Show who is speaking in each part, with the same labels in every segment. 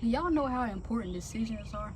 Speaker 1: Do y'all know how important decisions are?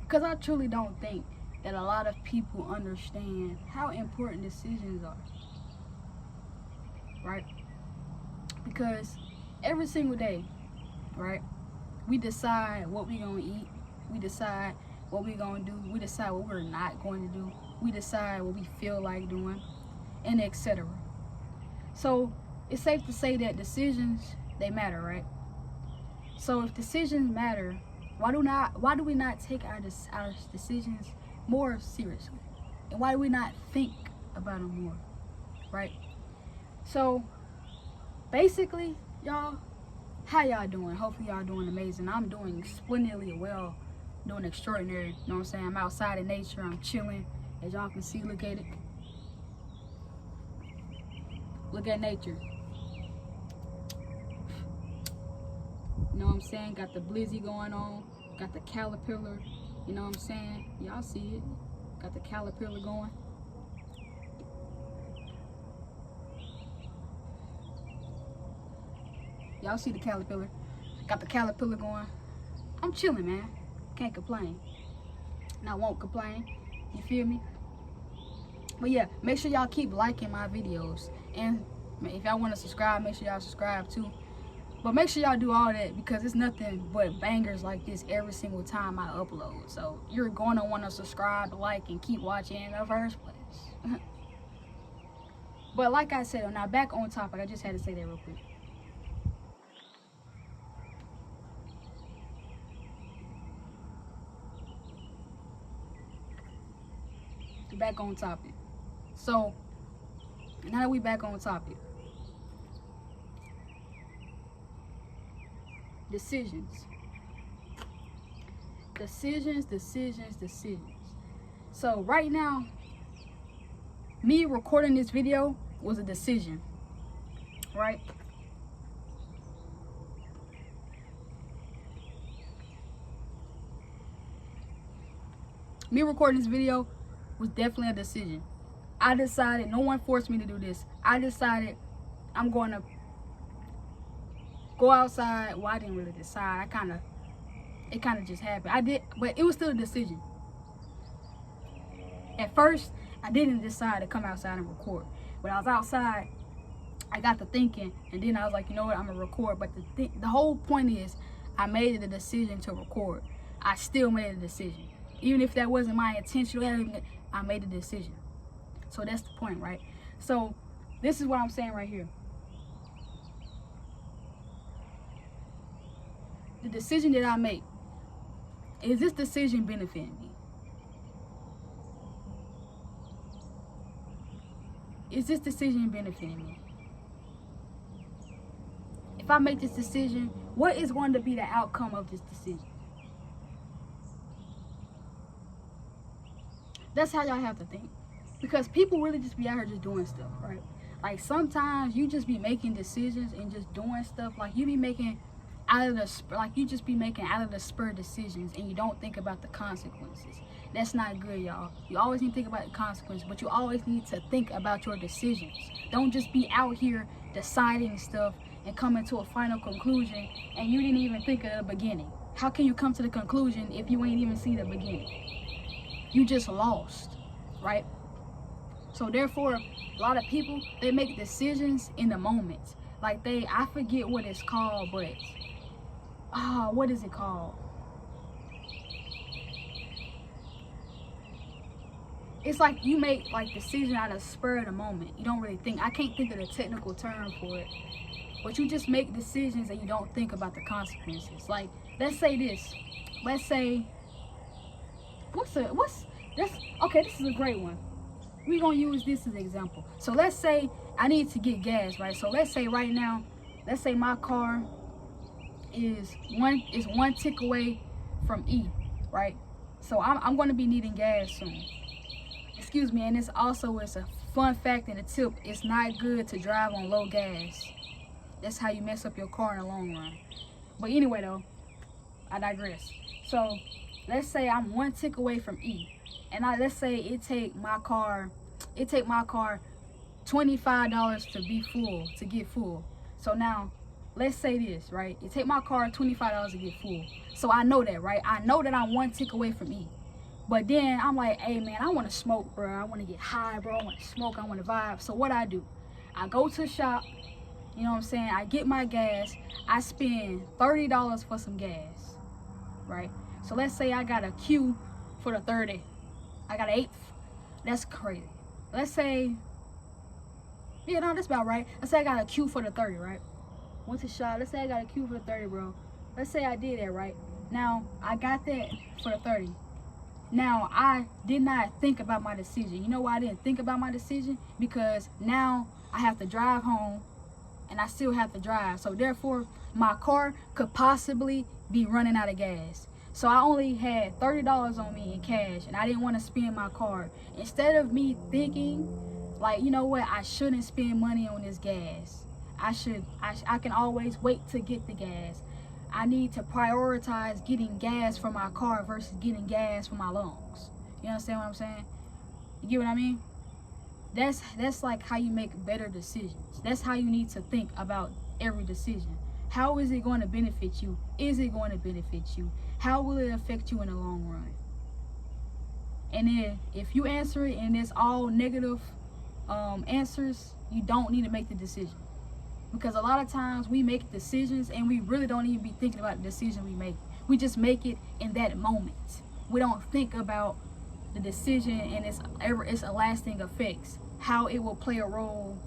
Speaker 1: Because I truly don't think that a lot of people understand how important decisions are, right? Because every single day, right, we decide what we gonna eat, we decide what we gonna do, we decide what we're not going to do, we decide what we feel like doing, and etc. So it's safe to say that decisions, they matter, right? So if decisions matter, why do we not take our decisions more seriously? And why do we not think about them more, right? So basically, y'all, how y'all doing? Hopefully y'all doing amazing. I'm doing splendidly well, doing extraordinary. You know what I'm saying? I'm outside in nature, I'm chilling. As y'all can see, look at it. Look at nature. You know what I'm saying? Got the blizzy going on. Got the caterpillar. You know what I'm saying? Y'all see it. Got the caterpillar going. Y'all see the caterpillar. Got the caterpillar going. I'm chilling, man. Can't complain. And I won't complain. You feel me? But yeah, make sure y'all keep liking my videos. And if y'all want to subscribe, make sure y'all subscribe too. But make sure y'all do all that, because it's nothing but bangers like this every single time I upload. So you're going to want to subscribe, like, and keep watching in the first place. But like I said, now back on topic, I just had to say that real quick. Back on topic. So now that we back on topic, decisions. So right now, me recording this video was a decision, right? Me recording this video was definitely a decision. I decided, no one forced me to do this. I decided I'm going to go outside. Well, I didn't really decide. It kind of just happened. I did, but it was still a decision. At first, I didn't decide to come outside and record. When I was outside, I got to thinking, and then I was like, you know what, I'm going to record. But the whole point is, I made the decision to record. I still made a decision. Even if that wasn't my intention, I made a decision. So that's the point, right? So this is what I'm saying right here. The decision that I make, is this decision benefiting me? Is this decision benefiting me? If I make this decision, what is going to be the outcome of this decision? That's how y'all have to think. Because people really just be out here just doing stuff, right? Like sometimes you just be making decisions and just doing stuff. Like you be making out of the spur decisions, and you don't think about the consequences. That's not good, y'all. You always need to think about the consequences, but you always need to think about your decisions. Don't just be out here deciding stuff and coming to a final conclusion and you didn't even think of the beginning. How can you come to the conclusion if you ain't even see the beginning? You just lost, right? So therefore, a lot of people, they make decisions in the moment. Like I forget what it's called, but what is it called? It's like you make like decision out of spur of the moment. You don't really think. I can't think of the technical term for it, but you just make decisions and you don't think about the consequences. Like let's say this. Let's say okay, this is a great one. We're gonna use this as an example. So let's say I need to get gas, right? So let's say right now, let's say my car is one tick away from E, right? So I'm gonna be needing gas soon. Excuse me, and it's a fun fact and a tip. It's not good to drive on low gas. That's how you mess up your car in the long run. But anyway though, I digress. So let's say I'm one tick away from E. And let's say it take my car $25 to get full. So now let's say this, right? It take my car $25 to get full. So I know that, right? I know that I'm one tick away from eating. But then I'm like, hey man, I want to smoke, bro. I want to get high, bro. I want to smoke. I want to vibe. So what I do? I go to the shop. You know what I'm saying? I get my gas. I spend $30 for some gas, right? So let's say I got a queue for the 30. I got an 8th. That's crazy. Let's say, yeah, no, that's about right. Let's say I got a queue for the 30, right? Went to shop. Let's say I got a queue for the 30, bro. Let's say I did that, right? Now, I got that for the 30. Now, I did not think about my decision. You know why I didn't think about my decision? Because now I have to drive home and I still have to drive. So therefore, my car could possibly be running out of gas. So I only had $30 on me in cash and I didn't want to spend my card. Instead of me thinking, like, you know what, I shouldn't spend money on this gas. I can always wait to get the gas. I need to prioritize getting gas for my car versus getting gas for my lungs. You understand what I'm saying? You get what I mean? That's like how you make better decisions. That's how you need to think about every decision. How is it going to benefit you? Is it going to benefit you? How will it affect you in the long run? And then if you answer it and it's all negative answers, you don't need to make the decision. Because a lot of times we make decisions and we really don't even be thinking about the decision we make. We just make it in that moment. We don't think about the decision and its lasting effects. How it will play a role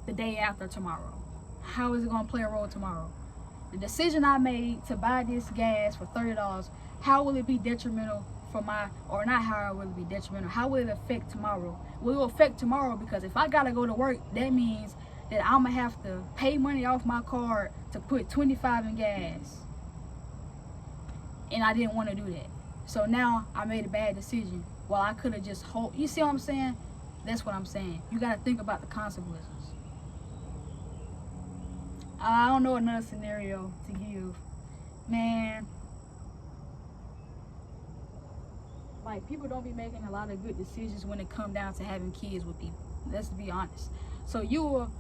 Speaker 1: the day after tomorrow. How is it going to play a role tomorrow? The decision I made to buy this gas for $30, how will it be detrimental for my, or not how will it be detrimental, how will it affect tomorrow? Will it affect tomorrow? Because if I got to go to work, that means that I'm going to have to pay money off my card to put 25 in gas. And I didn't want to do that. So now I made a bad decision. Well, I could have just you see what I'm saying? That's what I'm saying. You got to think about the consequences. I don't know another scenario to give. Man, like, people don't be making a lot of good decisions when it come down to having kids with people. Let's be honest. So you will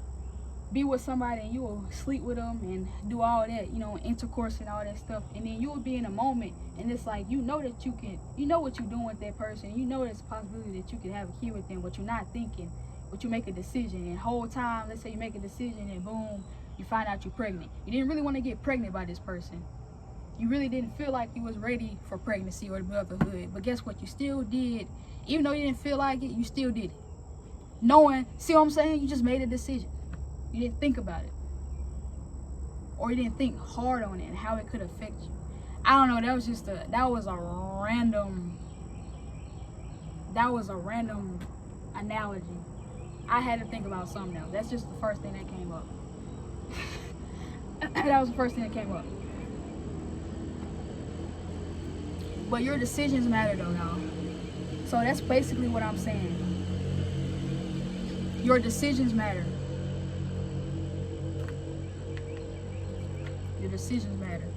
Speaker 1: be with somebody and you will sleep with them and do all that, you know, intercourse and all that stuff, and then you will be in a moment and it's like, you know that you can, you know what you're doing with that person, you know there's a possibility that you can have a kid with them, but you're not thinking, but you make a decision, and the whole time, let's say you make a decision and boom, you find out you're pregnant. You didn't really want to get pregnant by this person. You really didn't feel like you was ready for pregnancy or motherhood, but guess what, you still did. Even though you didn't feel like it, you still did it, knowing, see what I'm saying, you just made a decision. You didn't think about it, or you didn't think hard on it and how it could affect you. I don't know. That was a random analogy. I had to think about something else. That's just the first thing that came up. That was the first thing that came up. But your decisions matter, though, y'all. So that's basically what I'm saying. Your decisions matter. Your decisions matter.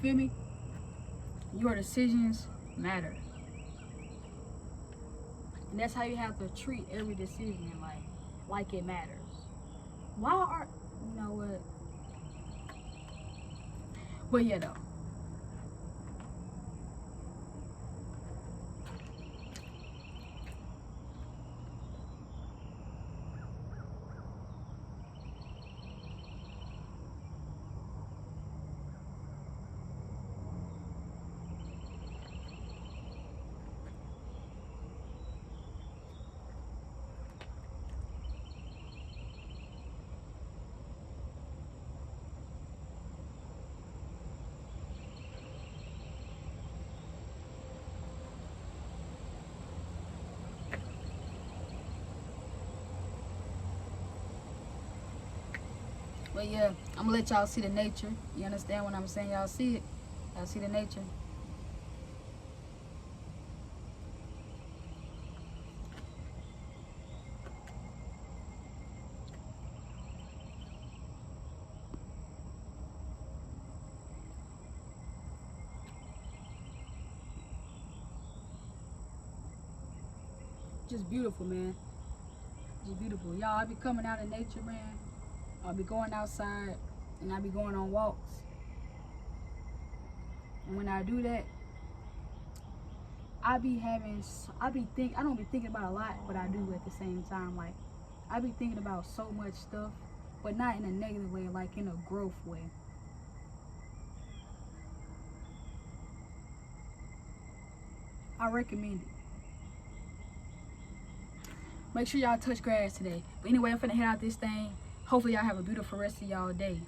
Speaker 1: Feel me? Your decisions matter. And that's how you have to treat every decision in life, like it matters. Why are, you know what? But yeah, though. But yeah, I'm gonna let y'all see the nature. You understand what I'm saying? Y'all see it? Y'all see the nature? just beautiful, man. Just beautiful. Y'all, I be coming out in nature, man. I'll be going outside and I be going on walks. And when I do that, I don't be thinking about a lot, but I do at the same time. Like, I be thinking about so much stuff, but not in a negative way, like in a growth way. I recommend it. Make sure y'all touch grass today. But anyway, I'm finna head out this thing. Hopefully y'all have a beautiful rest of y'all day.